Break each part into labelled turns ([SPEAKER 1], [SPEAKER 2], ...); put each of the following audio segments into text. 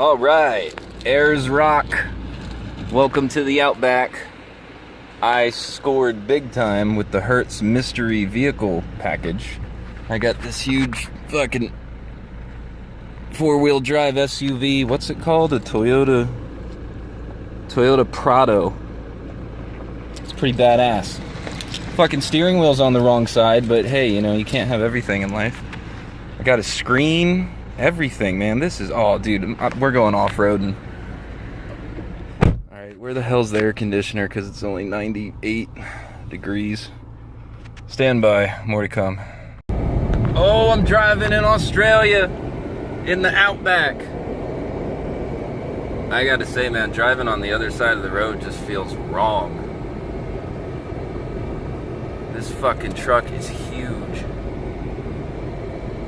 [SPEAKER 1] All right, Ayers Rock. Welcome to the Outback. I scored big time with the Hertz mystery vehicle package. I got this huge fucking four-wheel drive SUV. What's it called? A Toyota Prado. It's pretty badass. Fucking steering wheel's on the wrong side, but hey, you know, you can't have everything in life. I got a screen, everything, man. This is, oh, dude, we're going off-roading. Alright, where the hell's the air conditioner? Because it's only 98 degrees. Stand by, more to come. Oh, I'm driving in Australia, in the Outback. I gotta say, man, driving on the other side of the road just feels wrong. This fucking truck is huge.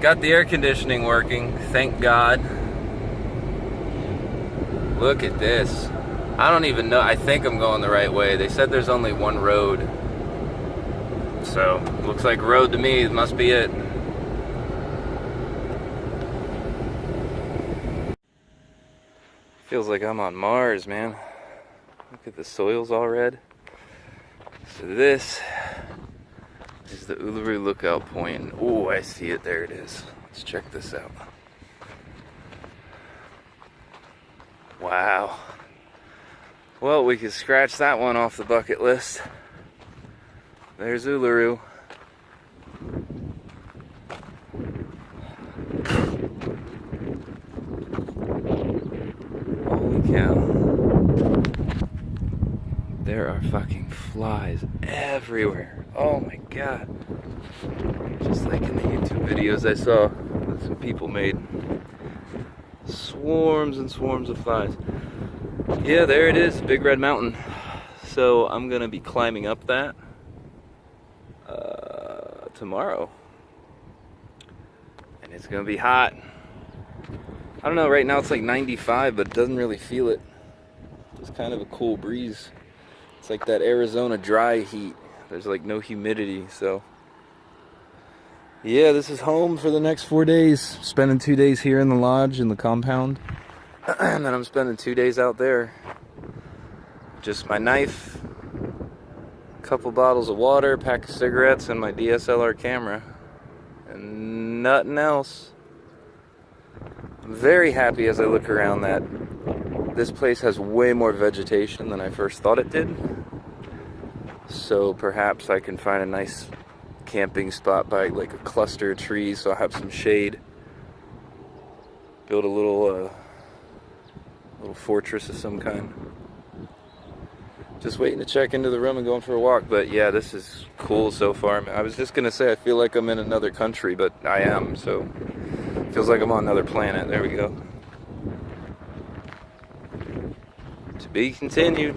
[SPEAKER 1] Got the air conditioning working, thank God. Look at this. I don't even know, I think I'm going the right way. They said there's only one road. So, looks like road to me, must be it. Feels like I'm on Mars, man. Look at the soil's all red. So this is the Uluru lookout point. Oh, I see it. There it is. Let's check this out. Wow. Well, we could scratch that one off the bucket list. There's Uluru. Holy cow. There are fucking flies everywhere. Oh my god. Just like in the YouTube videos I saw that some people made. Swarms and swarms of flies. Yeah, there it is, Big Red Mountain. So I'm gonna be climbing up that tomorrow. And it's gonna be hot. I don't know, right now it's like 95, but it doesn't really feel it. It's kind of a cool breeze. It's like that Arizona dry heat. There's like no humidity, so. Yeah, this is home for the next 4 days. Spending 2 days here in the lodge, in the compound. And then I'm spending 2 days out there. Just my knife, a couple bottles of water, pack of cigarettes, and my DSLR camera. And nothing else. I'm very happy as I look around that this place has way more vegetation than I first thought it did. So perhaps I can find a nice camping spot by like a cluster of trees so I'll have some shade. Build a little fortress of some kind. Just waiting to check into the room and going for a walk. But yeah, this is cool so far. I was just gonna say I feel like I'm in another country, but I am, so it feels like I'm on another planet. There we go. To be continued.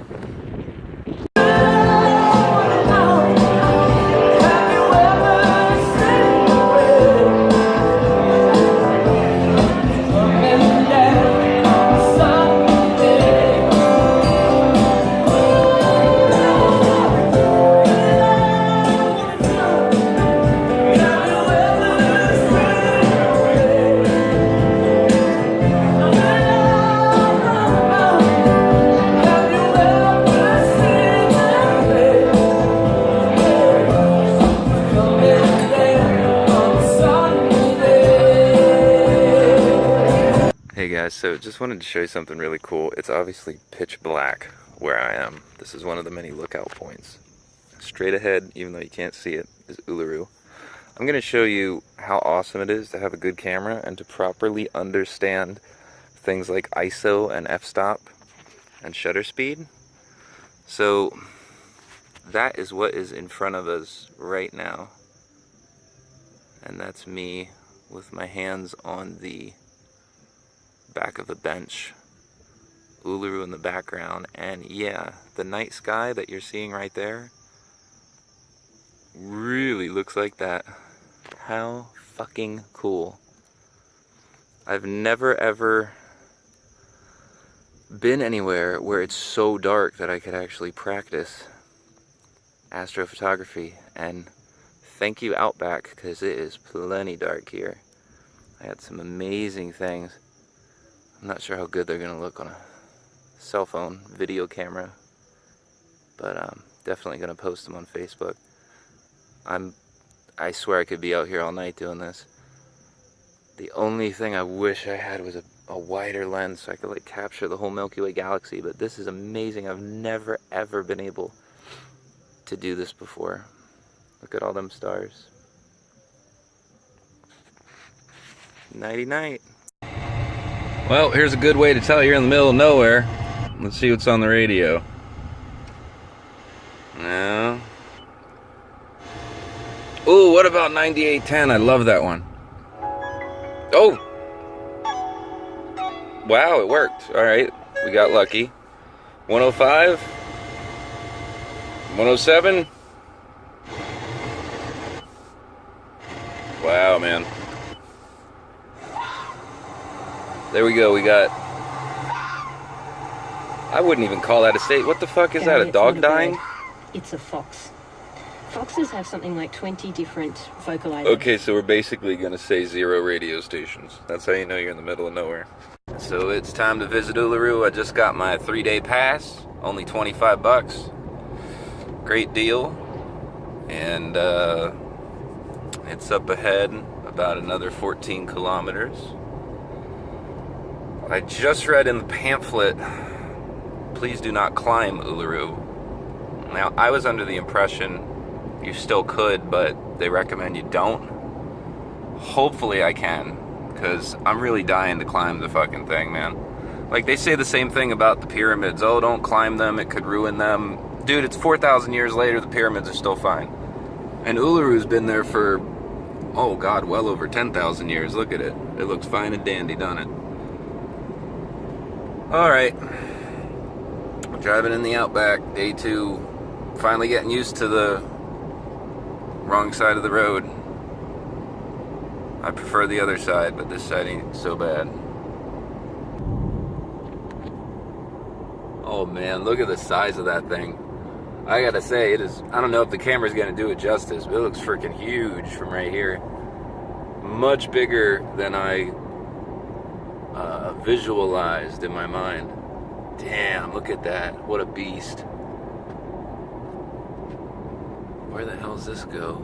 [SPEAKER 1] Hey guys, so just wanted to show you something really cool. It's obviously pitch black where I am. This is one of the many lookout points. Straight ahead, even though you can't see it, is Uluru. I'm going to show you how awesome it is to have a good camera and to properly understand things like ISO and f-stop and shutter speed. So that is what is in front of us right now. And that's me with my hands on the back of the bench, Uluru in the background, and yeah, the night sky that you're seeing right there really looks like that. How fucking cool. I've never ever been anywhere where it's so dark that I could actually practice astrophotography, and thank you Outback, because it is plenty dark here. I had some amazing things. I'm not sure how good they're gonna look on a cell phone video camera, but I'm definitely gonna post them on Facebook. I swear I could be out here all night doing this. The only thing I wish I had was a wider lens so I could like capture the whole Milky Way galaxy, but this is amazing. I've never ever been able to do this before. Look at all them stars. Nighty night. Well, here's a good way to tell you're in the middle of nowhere. Let's see what's on the radio. No. Ooh, what about 98.10? I love that one. Oh! Wow, it worked. Alright, we got lucky. 105? 107? Wow, man. There we go, we got... I wouldn't even call that a state. What the fuck is that, a dog dying?
[SPEAKER 2] It's a fox. Foxes have something like 20 different vocalizers.
[SPEAKER 1] Okay, so we're basically gonna say 0 radio stations. That's how you know you're in the middle of nowhere. So it's time to visit Uluru. I just got my 3-day pass, only 25 bucks. Great deal. And it's up ahead about another 14 kilometers. I just read in the pamphlet, please do not climb Uluru. Now, I was under the impression you still could, but they recommend you don't. Hopefully I can, because I'm really dying to climb the fucking thing, man. Like, they say the same thing about the pyramids. Oh, don't climb them, it could ruin them. Dude, it's 4,000 years later, the pyramids are still fine. And Uluru's been there for, oh god, well over 10,000 years. Look at it. It looks fine and dandy, doesn't it? Alright. Driving in the Outback, day 2. Finally getting used to the wrong side of the road. I prefer the other side, but this side ain't so bad. Oh man, look at the size of that thing. I gotta say, it is, I don't know if the camera's gonna do it justice, but it looks freaking huge from right here. Much bigger than I visualized in my mind. Damn, look at that. What a beast. Where the hell does this go?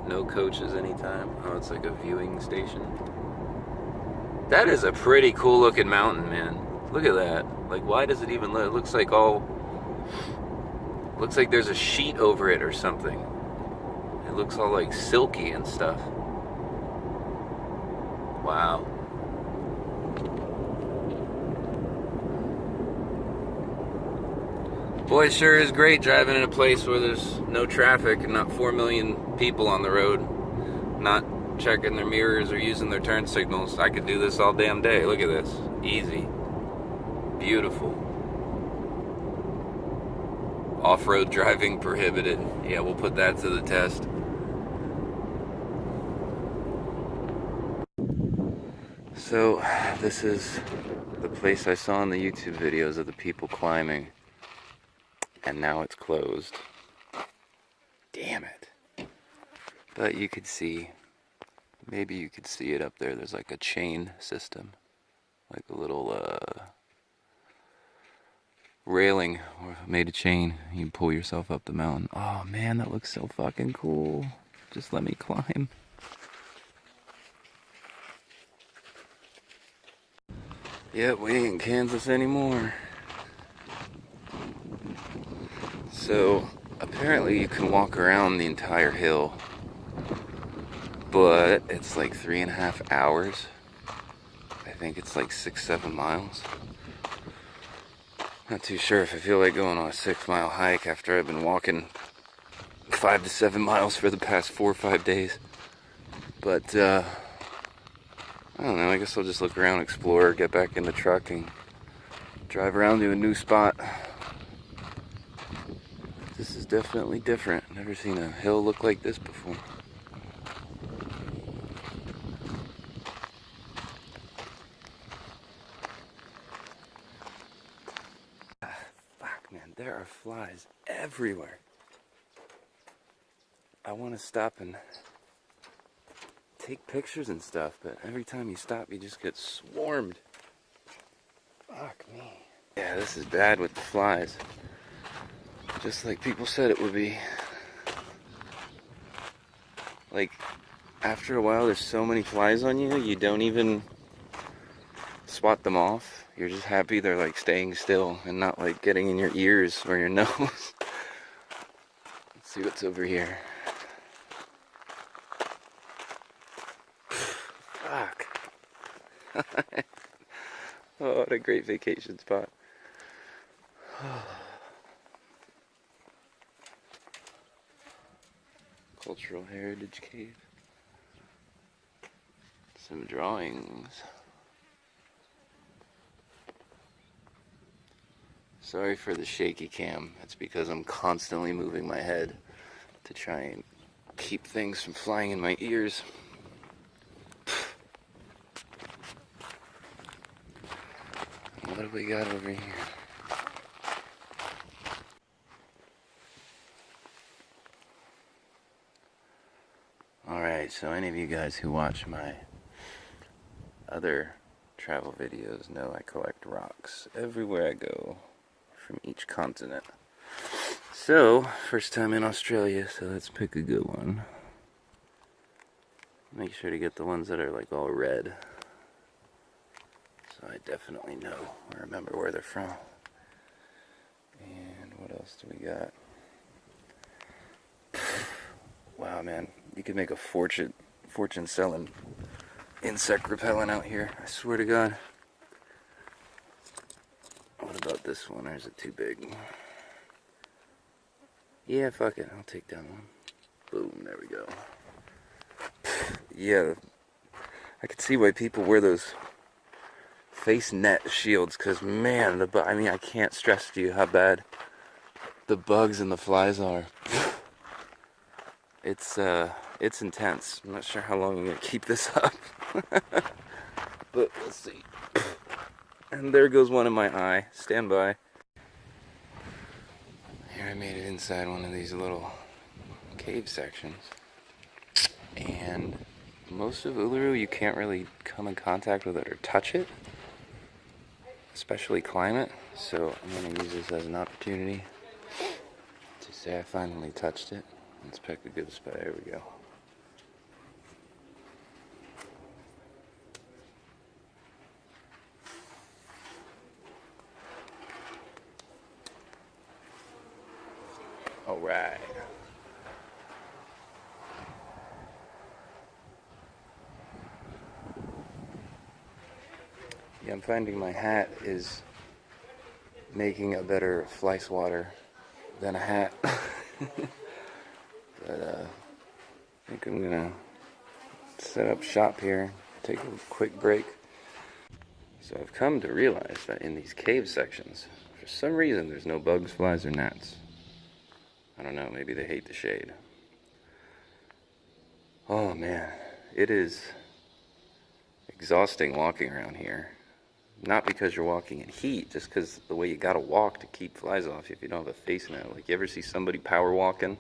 [SPEAKER 1] No coaches anytime. Oh, it's like a viewing station. That is a pretty cool looking mountain, man. Look at that. Like, why does it even look? It looks like all... Looks like there's a sheet over it or something. It looks all like silky and stuff. Wow. Boy, it sure is great driving in a place where there's no traffic and not 4 million people on the road, not checking their mirrors or using their turn signals. I could do this all damn day. Look at this. Easy. Beautiful. Off-road driving prohibited. Yeah, we'll put that to the test. So, this is the place I saw in the YouTube videos of the people climbing. And now it's closed. Damn it. But you could see, maybe you could see it up there. There's like a chain system. Like a little railing made of chain. You can pull yourself up the mountain. Oh man, that looks so fucking cool. Just let me climb. Yep, we ain't in Kansas anymore. So, apparently you can walk around the entire hill, but it's like 3.5 hours. I think it's like 6-7 miles. Not too sure if I feel like going on a 6-mile hike after I've been walking 5 to 7 miles for the past 4 or 5 days. But, I don't know, I guess I'll just look around, explore, get back in the truck and drive around to a new spot. This is definitely different. Never seen a hill look like this before. Fuck, man, there are flies everywhere. I want to stop and take pictures and stuff, but every time you stop, you just get swarmed. Fuck me. Yeah, this is bad with the flies. Just like people said it would be. Like, after a while, there's so many flies on you, you don't even swat them off. You're just happy they're like staying still and not like getting in your ears or your nose. Let's see what's over here. Fuck. Oh, what a great vacation spot. Cultural Heritage Cave. Some drawings. Sorry for the shaky cam. It's because I'm constantly moving my head to try and keep things from flying in my ears. What do we got over here? Alright, so any of you guys who watch my other travel videos know I collect rocks everywhere I go from each continent. So, first time in Australia, so let's pick a good one. Make sure to get the ones that are like all red, so I definitely know or remember where they're from. And what else do we got? Wow, man, you could make a fortune selling insect repellent out here, I swear to God. What about this one, or is it too big? Yeah, fuck it, I'll take that one. Boom, there we go. Yeah, I could see why people wear those face net shields, because man, I mean, I can't stress to you how bad the bugs and the flies are. It's intense. I'm not sure how long I'm gonna keep this up. But let's see. And there goes one in my eye. Stand by. Here I made it inside one of these little cave sections. And most of Uluru, you can't really come in contact with it or touch it. Especially climb it. So I'm gonna use this as an opportunity to say I finally touched it. Let's pick a good spot. There we go. All right. Yeah, I'm finding my hat is making a better fly swatter than a hat. But I think I'm gonna set up shop here, take a quick break. So I've come to realize that in these cave sections, for some reason there's no bugs, flies, or gnats. I don't know, maybe they hate the shade. Oh man, it is exhausting walking around here. Not because you're walking in heat, just because the way you gotta walk to keep flies off you if you don't have a face net. Like, you ever see somebody power walking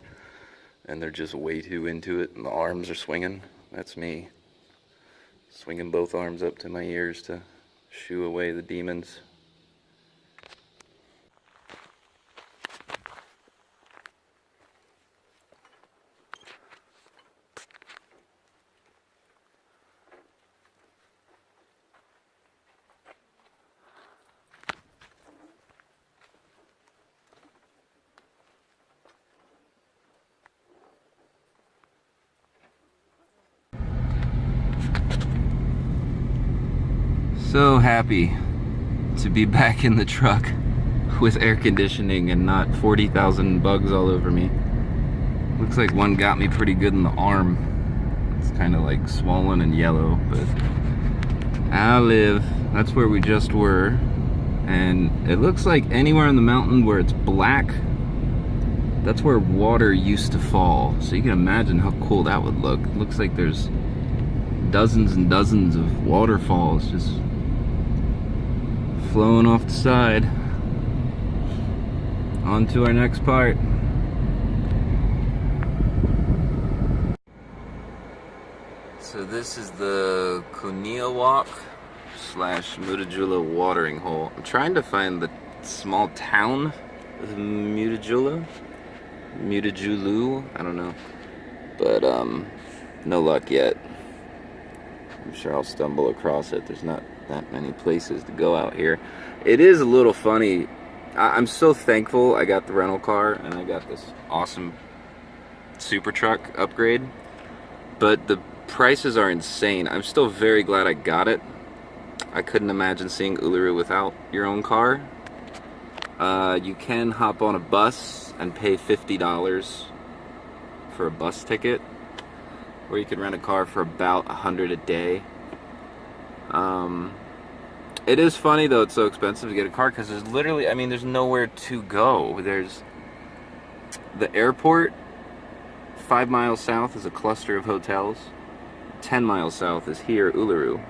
[SPEAKER 1] and they're just way too into it and the arms are swinging? That's me. Swinging both arms up to my ears to shoo away the demons. So happy to be back in the truck with air conditioning and not 40,000 bugs all over me. Looks like one got me pretty good in the arm. It's kind of like swollen and yellow, but I live. That's where we just were. And it looks like anywhere in the mountain where it's black, that's where water used to fall. So you can imagine how cool that would look. It looks like there's dozens and dozens of waterfalls just flowing off the side. On to our next part. So So this is the Kunia Walk / Mutijula watering hole. I'm trying to find the small town of Mutijulu, I don't know. But no luck yet. I'm sure I'll stumble across it. There's not that many places to go out here. It is a little funny. I'm so thankful I got the rental car and I got this awesome super truck upgrade. But the prices are insane. I'm still very glad I got it. I couldn't imagine seeing Uluru without your own car. You can hop on a bus and pay $50 for a bus ticket, or you can rent a car for about $100 a day. It is funny though, it's so expensive to get a car because there's literally, I mean, there's nowhere to go. There's the airport. 5 miles south is a cluster of hotels. 10 miles south is here, Uluru.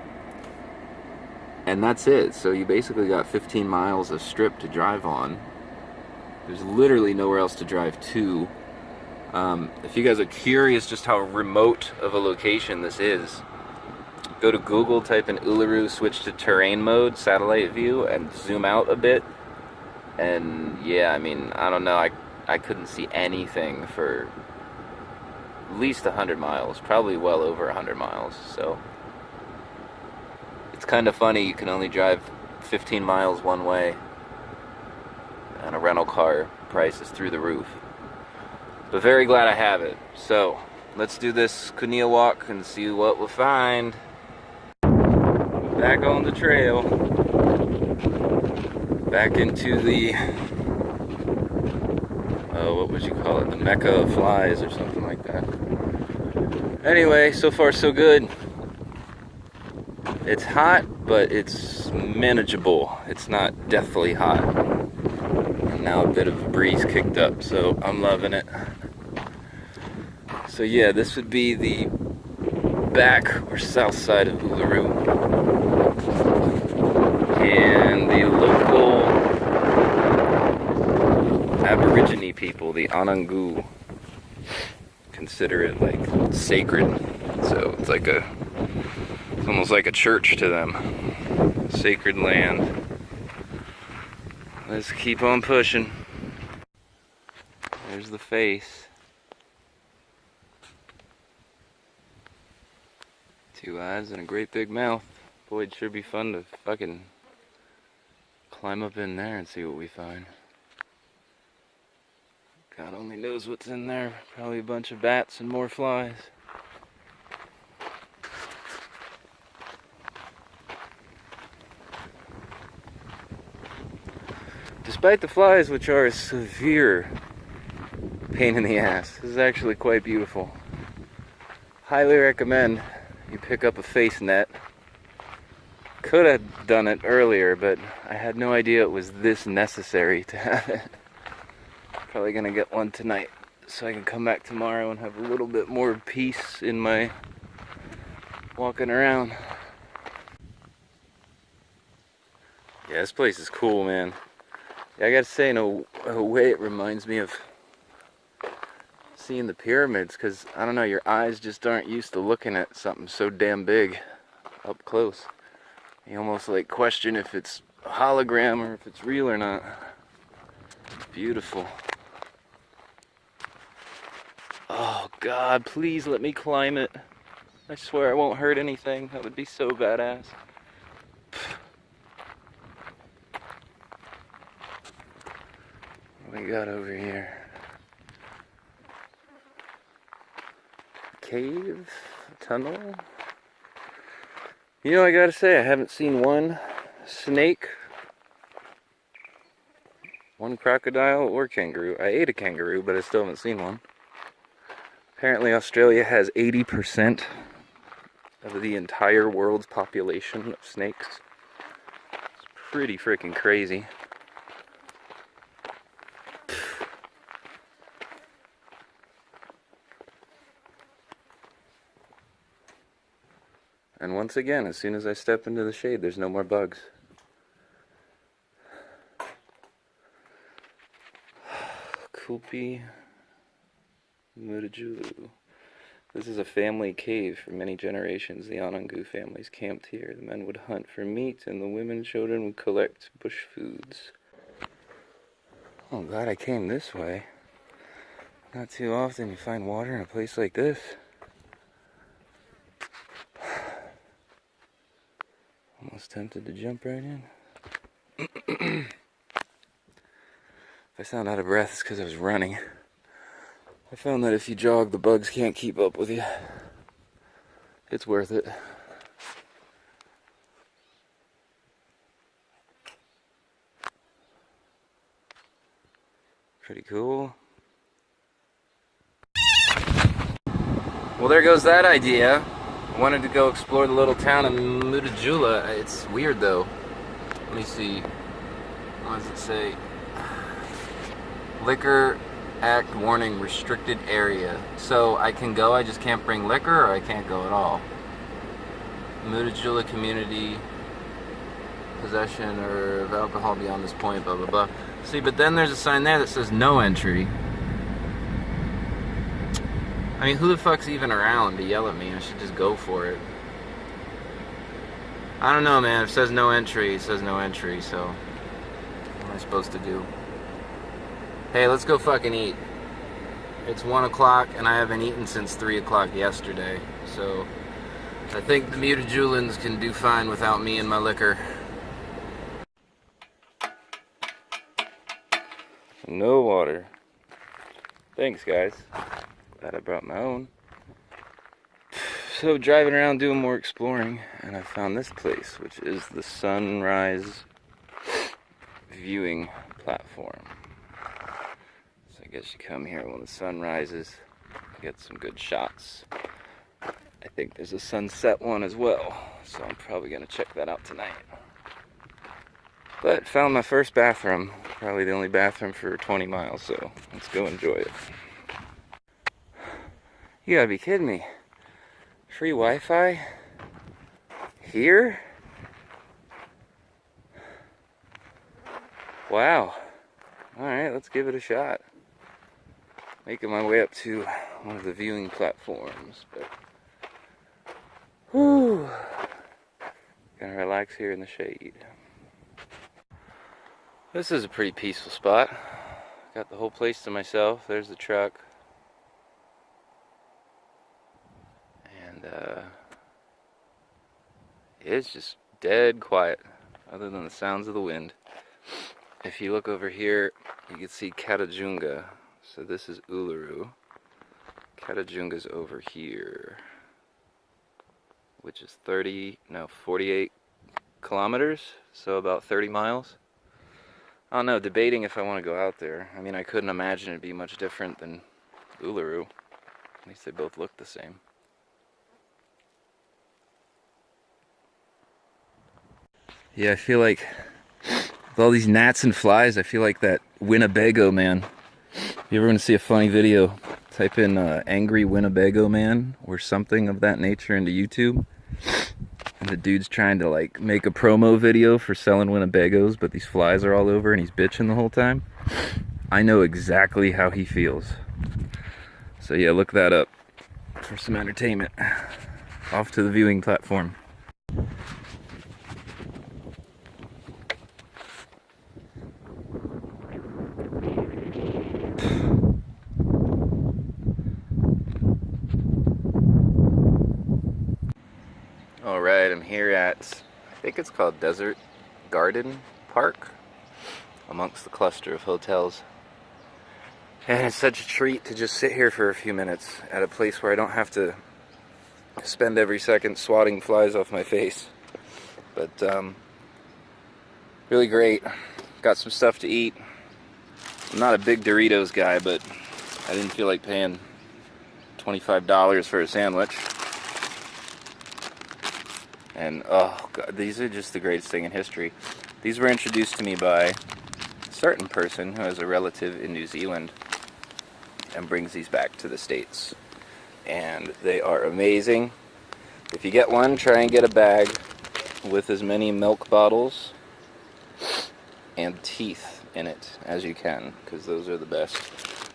[SPEAKER 1] And that's it. So you basically got 15 miles of strip to drive on. There's literally nowhere else to drive to. If you guys are curious just how remote of a location this is, go to Google, type in Uluru, switch to terrain mode, satellite view, and zoom out a bit. And yeah, I mean, I don't know, I couldn't see anything for at least 100 miles, probably well over 100 miles. So it's kind of funny, you can only drive 15 miles one way, and a rental car price is through the roof. But very glad I have it. So let's do this Kunia walk and see what we'll find. Back on the trail. Back into the, what would you call it? The Mecca of flies or something like that. Anyway, so far so good. It's hot, but it's manageable. It's not deathly hot. And now a bit of a breeze kicked up, so I'm loving it. So yeah, this would be the back or south side of Uluru. And the local Aborigine people, the Anangu, consider it like sacred. So it's like it's almost like a church to them. Sacred land. Let's keep on pushing. There's the face. 2 eyes and a great big mouth. Boy, it'd sure be fun to fucking climb up in there and see what we find. God only knows what's in there. Probably a bunch of bats and more flies. Despite the flies, which are a severe pain in the ass, this is actually quite beautiful. Highly recommend you pick up a face net. Could have done it earlier, but I had no idea it was this necessary to have it. Probably gonna get one tonight so I can come back tomorrow and have a little bit more peace in my walking around. Yeah, this place is cool, man. Yeah, I gotta say, in a way, it reminds me of seeing the pyramids, because, I don't know, your eyes just aren't used to looking at something so damn big up close. You almost like question if it's a hologram or if it's real or not. It's beautiful. Oh God, please let me climb it. I swear I won't hurt anything. That would be so badass. What we got over here? Cave? Tunnel? You know, I gotta say, I haven't seen one snake, one crocodile, or kangaroo. I ate a kangaroo, but I still haven't seen one. Apparently Australia has 80% of the entire world's population of snakes. It's pretty freaking crazy. And once again, as soon as I step into the shade, there's no more bugs. Kulpi Mutijulu. This is a family cave. For many generations, the Anangu families camped here. The men would hunt for meat, and the women and children would collect bush foods. Oh, I'm glad I came this way. Not too often you find water in a place like this. Almost tempted to jump right in. If I sound out of breath, it's because I was running. I found that if you jog, the bugs can't keep up with you. It's worth it. Pretty cool. Well, there goes that idea. I wanted to go explore the little town of Mutijula. It's weird though. Let me see. What does it say? Liquor Act warning, restricted area. So I can go, I just can't bring liquor, or I can't go at all. Mutijula community possession or of alcohol beyond this point, blah blah blah. See, but then there's a sign there that says no entry. I mean, who the fuck's even around to yell at me? I should just go for it. I don't know, man. If it says no entry, it says no entry, so what am I supposed to do? Hey, let's go fucking eat. It's 1 o'clock and I haven't eaten since 3 o'clock yesterday, so I think the Mutijulans can do fine without me and my liquor. No water. Thanks, guys. Glad I brought my own. So driving around doing more exploring, and I found this place, which is the sunrise viewing platform. So I guess you come here when the sun rises, get some good shots. I think there's a sunset one as well, so I'm probably gonna check that out tonight. But found my first bathroom, probably the only bathroom for 20 miles, so let's go enjoy it. You gotta be kidding me. Free Wi-Fi? Here? Wow. Alright, let's give it a shot. Making my way up to one of the viewing platforms, but whew. Gonna relax here in the shade. This is a pretty peaceful spot. Got the whole place to myself. There's the truck. And it's just dead quiet, other than the sounds of the wind. If you look over here, you can see Katajunga. So this is Uluru. Katajunga's over here, which is 48 kilometers, so about 30 miles. I don't know, debating if I want to go out there. I mean, I couldn't imagine it'd be much different than Uluru. At least they both look the same. Yeah, I feel like with all these gnats and flies, I feel like that Winnebago man. If you ever want to see a funny video, type in angry Winnebago man or something of that nature into YouTube. And the dude's trying to like make a promo video for selling Winnebagos, but these flies are all over and he's bitching the whole time. I know exactly how he feels. So yeah, look that up for some entertainment. Off to the viewing platform. Alright, I'm here at, I think it's called Desert Garden Park, amongst the cluster of hotels. And it's such a treat to just sit here for a few minutes at a place where I don't have to spend every second swatting flies off my face. But really great. Got some stuff to eat. I'm not a big Doritos guy, but I didn't feel like paying $25 for a sandwich. And oh god, these are just the greatest thing in history. These were introduced to me by a certain person who has a relative in New Zealand and brings these back to the States. And they are amazing. If you get one, try and get a bag with as many milk bottles and teeth in it as you can, because those are the best.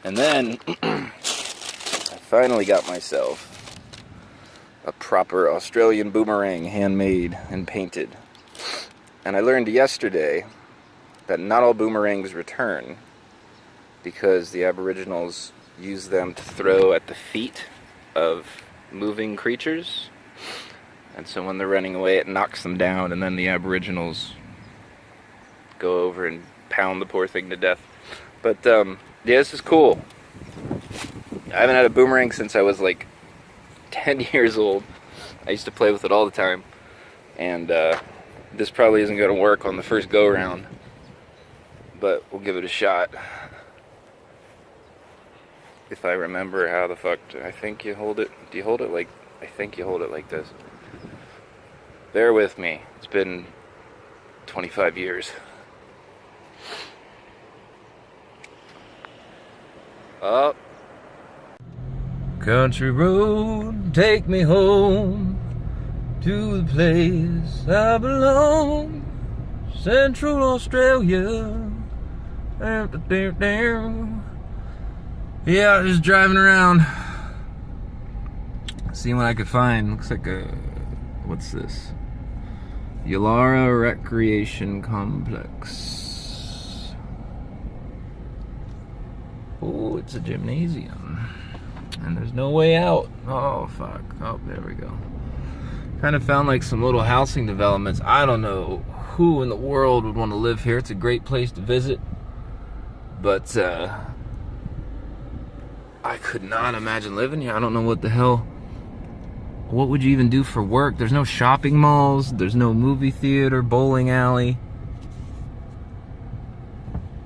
[SPEAKER 1] And then I finally got myself a proper Australian boomerang, handmade and painted. And I learned yesterday that not all boomerangs return because the Aboriginals use them to throw at the feet of moving creatures. And so when they're running away, it knocks them down, and then the Aboriginals go over and pound the poor thing to death. But yeah, this is cool. I haven't had a boomerang since I was like 10 years old. I used to play with it all the time. And this probably isn't going to work on the first go-round, but we'll give it a shot. If I remember how the fuck, I think you hold it. Do you hold it like, I think you hold it like this. Bear with me. It's been 25 years. Up. Country road, take me home to the place I belong. Central Australia. Yeah, just driving around, seeing what I could find. Looks like a, what's this? Uluru Recreation Complex. Oh, it's a gymnasium. And there's no way out. Oh, fuck. Oh, there we go. Kind of found like some little housing developments. I don't know who in the world would want to live here. It's a great place to visit. But, I could not imagine living here. I don't know what the hell. What would you even do for work? There's no shopping malls. There's no movie theater, bowling alley.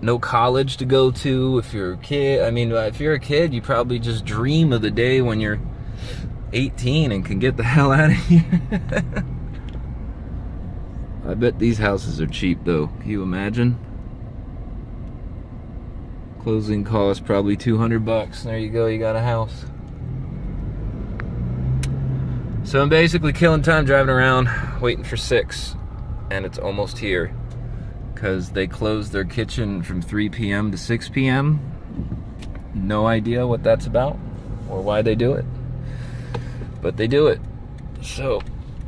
[SPEAKER 1] No college to go to if you're a kid. I mean, if you're a kid, you probably just dream of the day when you're 18 and can get the hell out of here. I bet these houses are cheap though. Can you imagine? Closing cost probably $200. There you go, you got a house. So I'm basically killing time driving around, waiting for 6, and it's almost here. Because they closed their kitchen from 3 p.m. to 6 p.m. No idea what that's about or why they do it. But they do it. So,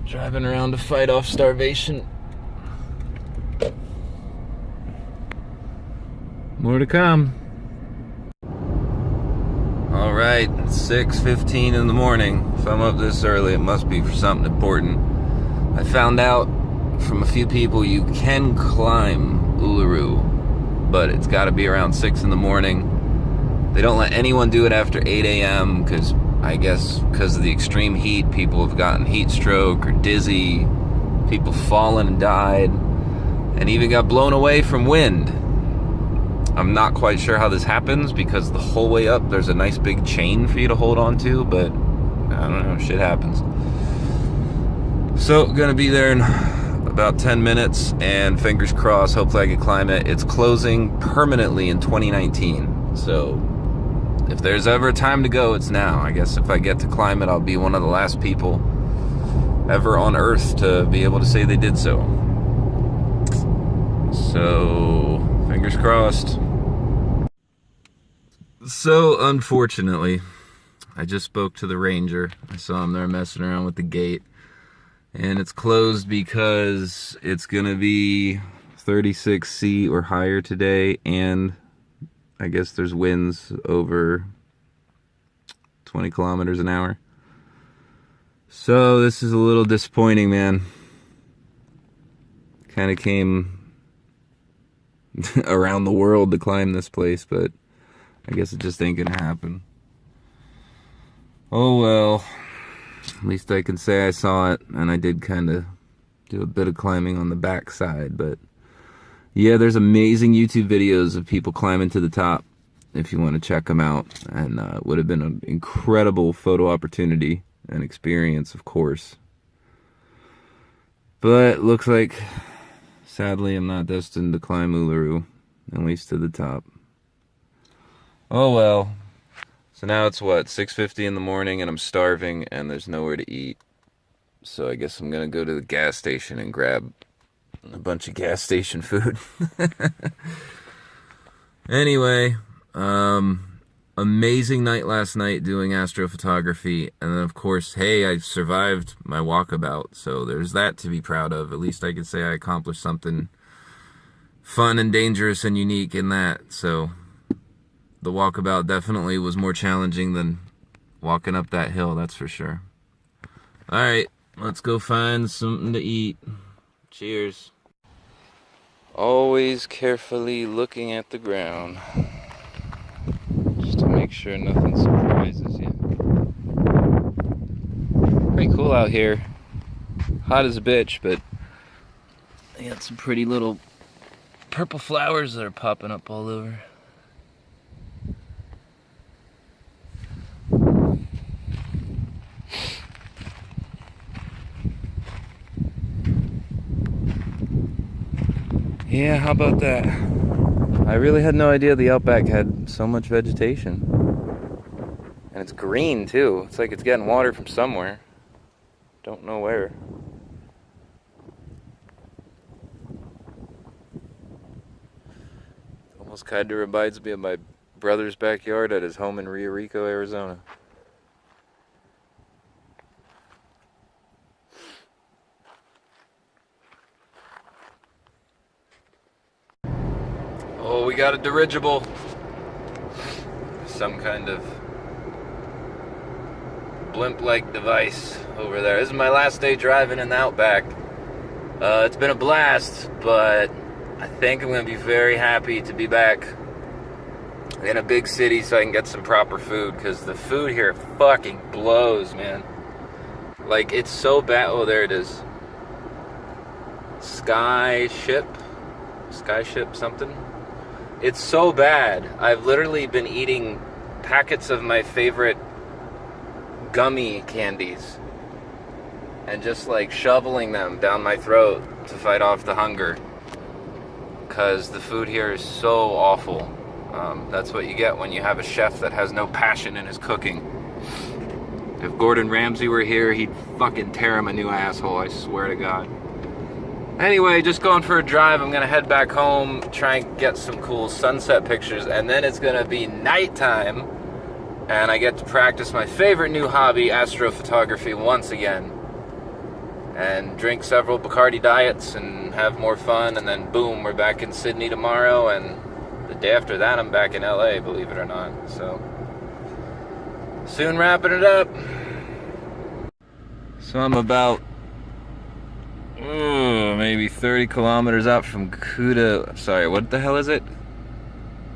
[SPEAKER 1] driving around to fight off starvation. More to come. Alright, 6:15 in the morning. If I'm up this early, it must be for something important. I found out from a few people you can climb Uluru, but it's got to be around 6 in the morning. They don't let anyone do it after 8 a.m. because I guess because of the extreme heat, people have gotten heat stroke or dizzy. People fallen and died, and even got blown away from wind. I'm not quite sure how this happens because the whole way up there's a nice big chain for you to hold on to, but I don't know, shit happens. So, gonna be there in about 10 minutes, and fingers crossed, hopefully I can climb it. It's closing permanently in 2019, so if there's ever a time to go, it's now. I guess if I get to climb it, I'll be one of the last people ever on Earth to be able to say they did so. So, fingers crossed. So, unfortunately, I just spoke to the ranger. I saw him there messing around with the gate. And it's closed because it's going to be 36C or higher today, and I guess there's winds over 20 kilometers an hour. So this is a little disappointing, man. Kind of came around the world to climb this place, but I guess it just ain't going to happen. Oh well. At least I can say I saw it, and I did kind of do a bit of climbing on the backside, but yeah, there's amazing YouTube videos of people climbing to the top if you want to check them out, and it would have been an incredible photo opportunity and experience, of course. But looks like, sadly, I'm not destined to climb Uluru, at least to the top. Oh well. So now it's what, 6:50 in the morning, and I'm starving and there's nowhere to eat. So I guess I'm gonna go to the gas station and grab a bunch of gas station food. Anyway, amazing night last night doing astrophotography, and then of course, hey, I survived my walkabout, so there's that to be proud of. At least I could say I accomplished something fun and dangerous and unique in that. So the walkabout definitely was more challenging than walking up that hill, that's for sure. All right, let's go find something to eat. Cheers. Always carefully looking at the ground, just to make sure nothing surprises you. Pretty cool out here. Hot as a bitch, but they got some pretty little purple flowers that are popping up all over. Yeah, how about that? I really had no idea the Outback had so much vegetation. And it's green too. It's like it's getting water from somewhere. Don't know where. Almost kind of reminds me of my brother's backyard at his home in Rio Rico, Arizona. Oh, we got a dirigible. Some kind of blimp-like device over there. This is my last day driving in the Outback. It's been a blast, but I think I'm going to be very happy to be back in a big city so I can get some proper food, because the food here fucking blows, man. Like, it's so bad. Oh, there it is. Skyship something. It's so bad. I've literally been eating packets of my favorite gummy candies and just like shoveling them down my throat to fight off the hunger, because the food here is so awful. That's what you get when you have a chef that has no passion in his cooking. If Gordon Ramsay were here, he'd fucking tear him a new asshole, I swear to God. Anyway, just going for a drive. I'm gonna head back home, try and get some cool sunset pictures, and then it's gonna be nighttime, and I get to practice my favorite new hobby, astrophotography, once again. And drink several Bacardi diets and have more fun, and then boom, we're back in Sydney tomorrow, and the day after that I'm back in LA, believe it or not. So, soon wrapping it up. So I'm about maybe 30 kilometers out from what the hell is it?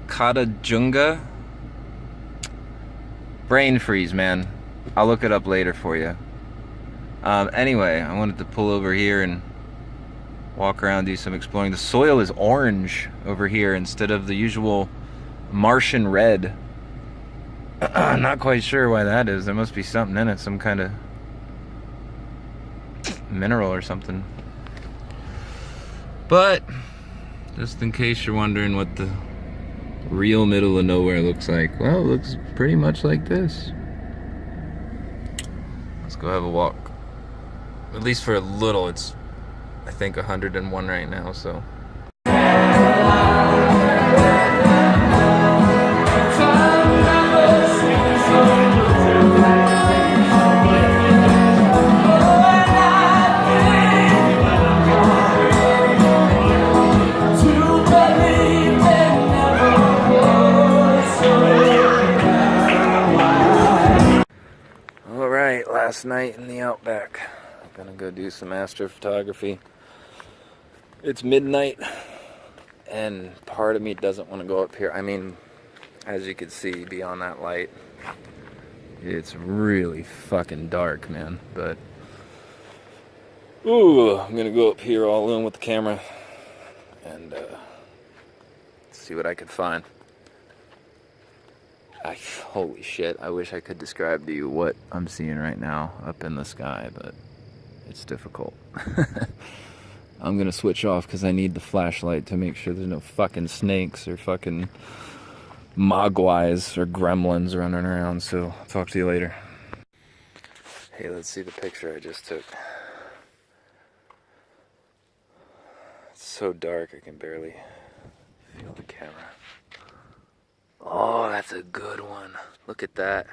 [SPEAKER 1] Katajunga? Brain freeze, man. I'll look it up later for you. Anyway, I wanted to pull over here and walk around, do some exploring. The soil is orange over here instead of the usual Martian red. I'm not quite sure why that is. There must be something in it, some kind of mineral or something. But just in case you're wondering what the real middle of nowhere looks like, well, it looks pretty much like this. Let's go have a walk. At least for a little. It's, I think, 101 right now, so. Last night in the Outback. I'm gonna go do some astrophotography. It's midnight, and part of me doesn't want to go up here. I mean, as you can see beyond that light, it's really fucking dark, man. But I'm gonna go up here all in with the camera and see what I can find. Holy shit, I wish I could describe to you what I'm seeing right now up in the sky, but it's difficult. I'm gonna switch off because I need the flashlight to make sure there's no fucking snakes or fucking mogwais or gremlins running around, so I'll talk to you later. Hey, let's see the picture I just took. It's so dark I can barely feel the camera. Oh, that's a good one. Look at that.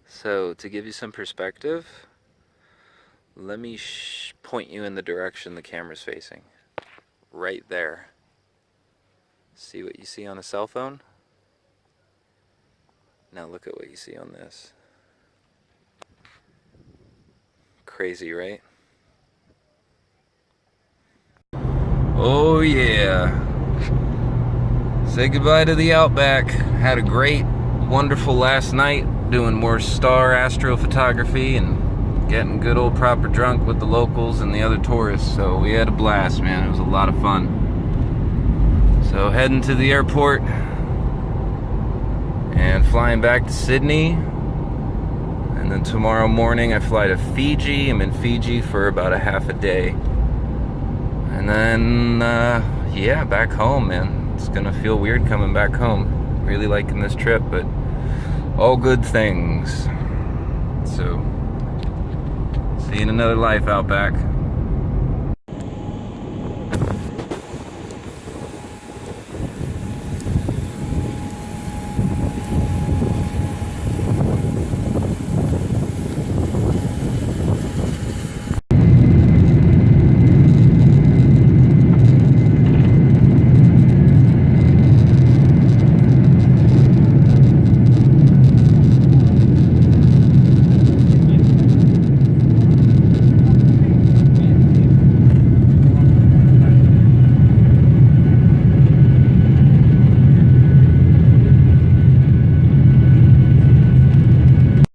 [SPEAKER 1] So, to give you some perspective, let me point you in the direction the camera's facing. Right there. See what you see on a cell phone? Now look at what you see on this. Crazy, right? Oh yeah. Say goodbye to the Outback. Had a great, wonderful last night doing more star astrophotography and getting good old proper drunk with the locals and the other tourists. So we had a blast, man. It was a lot of fun. So heading to the airport and flying back to Sydney. And then tomorrow morning I fly to Fiji. I'm in Fiji for about a half a day. And then, yeah, back home, man. It's gonna feel weird coming back home. Really liking this trip, but all good things. So, see you in another life, Outback.